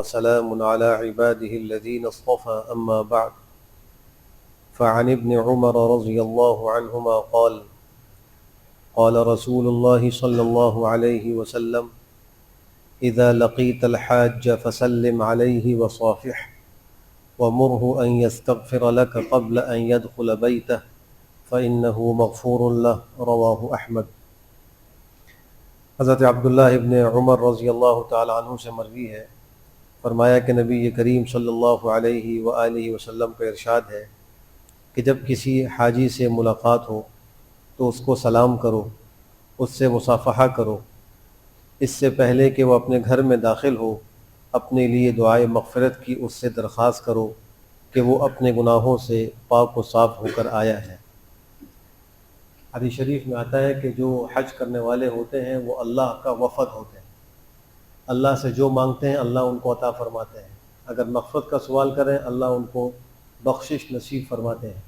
وسلام على عباده الذين اصطفى أما بعد فعن ابن عمر رضي الله عنهما قال قال رسول الله صلى الله عليه وسلم إذا لقيت الحاج فسلم عليه وصافحه ومره أن يستغفر لك قبل أن يدخل بيته فإنه مغفور له رواه أحمد۔ حضرت عبداللہ ابن عمر رضی اللہ تعالی عنہ سے مروی ہے، فرمایا کہ نبی کریم صلی اللہ علیہ وآلہ وسلم کا ارشاد ہے کہ جب کسی حاجی سے ملاقات ہو تو اس کو سلام کرو، اس سے مصافحہ کرو، اس سے پہلے کہ وہ اپنے گھر میں داخل ہو اپنے لیے دعائے مغفرت کی اس سے درخواست کرو کہ وہ اپنے گناہوں سے پاک و صاف ہو کر آیا ہے۔ حدیث شریف میں آتا ہے کہ جو حج کرنے والے ہوتے ہیں وہ اللہ کا وفد ہوتے ہیں، اللہ سے جو مانگتے ہیں اللہ ان کو عطا فرماتے ہیں، اگر مغفرت کا سوال کریں اللہ ان کو بخشش نصیب فرماتے ہیں۔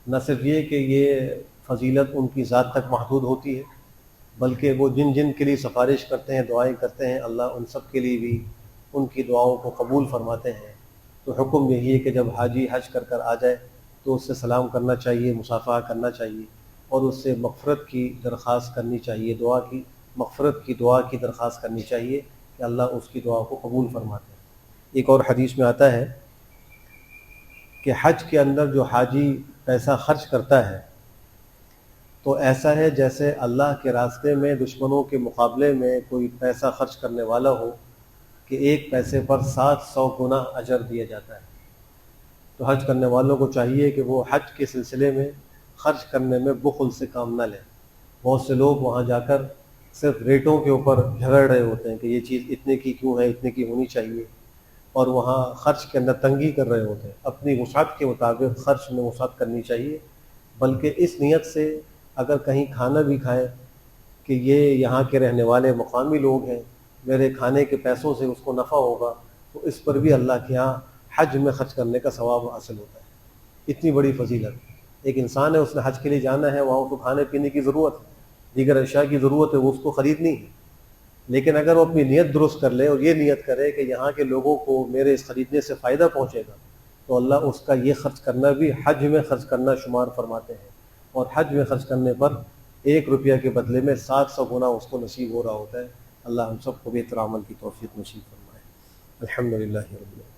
نہ صرف یہ کہ یہ فضیلت ان کی ذات تک محدود ہوتی ہے، بلکہ وہ جن جن کے لیے سفارش کرتے ہیں، دعائیں کرتے ہیں، اللہ ان سب کے لیے بھی ان کی دعاؤں کو قبول فرماتے ہیں۔ تو حکم یہی ہے کہ جب حاجی حج کر آ جائے تو اس سے سلام کرنا چاہیے، مصافحہ کرنا چاہیے اور اس سے مغفرت کی درخواست کرنی چاہیے، مغفرت کی دعا کی درخواست کرنی چاہیے کہ اللہ اس کی دعا کو قبول فرماتے ہیں۔ ایک اور حدیث میں آتا ہے کہ حج کے اندر جو حاجی پیسہ خرچ کرتا ہے تو ایسا ہے جیسے اللہ کے راستے میں دشمنوں کے مقابلے میں کوئی پیسہ خرچ کرنے والا ہو کہ ایک پیسے پر 700 گنا اجر دیا جاتا ہے۔ تو حج کرنے والوں کو چاہیے کہ وہ حج کے سلسلے میں خرچ کرنے میں بخل سے کام نہ لیں۔ بہت سے لوگ وہاں جا کر صرف ریٹوں کے اوپر جھگڑ رہے ہوتے ہیں کہ یہ چیز اتنے کی کیوں ہے، اتنے کی ہونی چاہیے، اور وہاں خرچ کے اندر تنگی کر رہے ہوتے ہیں۔ اپنی وسعت کے مطابق خرچ میں وسعت کرنی چاہیے، بلکہ اس نیت سے اگر کہیں کھانا بھی کھائیں کہ یہ یہاں کے رہنے والے مقامی لوگ ہیں، میرے کھانے کے پیسوں سے اس کو نفع ہوگا، تو اس پر بھی اللہ کے ہاں حج میں خرچ کرنے کا ثواب حاصل ہوتا ہے۔ اتنی بڑی فضیلت، ایک انسان ہے اس نے حج کے لیے جانا ہے، وہاں اس کو کھانے پینے کی ضرورت ہے، دیگر اشیاء کی ضرورت ہے، وہ اس کو خریدنی ہے، لیکن اگر وہ اپنی نیت درست کر لے اور یہ نیت کرے کہ یہاں کے لوگوں کو میرے اس خریدنے سے فائدہ پہنچے گا، تو اللہ اس کا یہ خرچ کرنا بھی حج میں خرچ کرنا شمار فرماتے ہیں، اور حج میں خرچ کرنے پر 1 روپیہ کے بدلے میں 700 گنا اس کو نصیب ہو رہا ہوتا ہے۔ اللہ ہم سب کو بہتر عمل کی توفیق نصیب فرمائے۔ الحمدللہ رب العالمین۔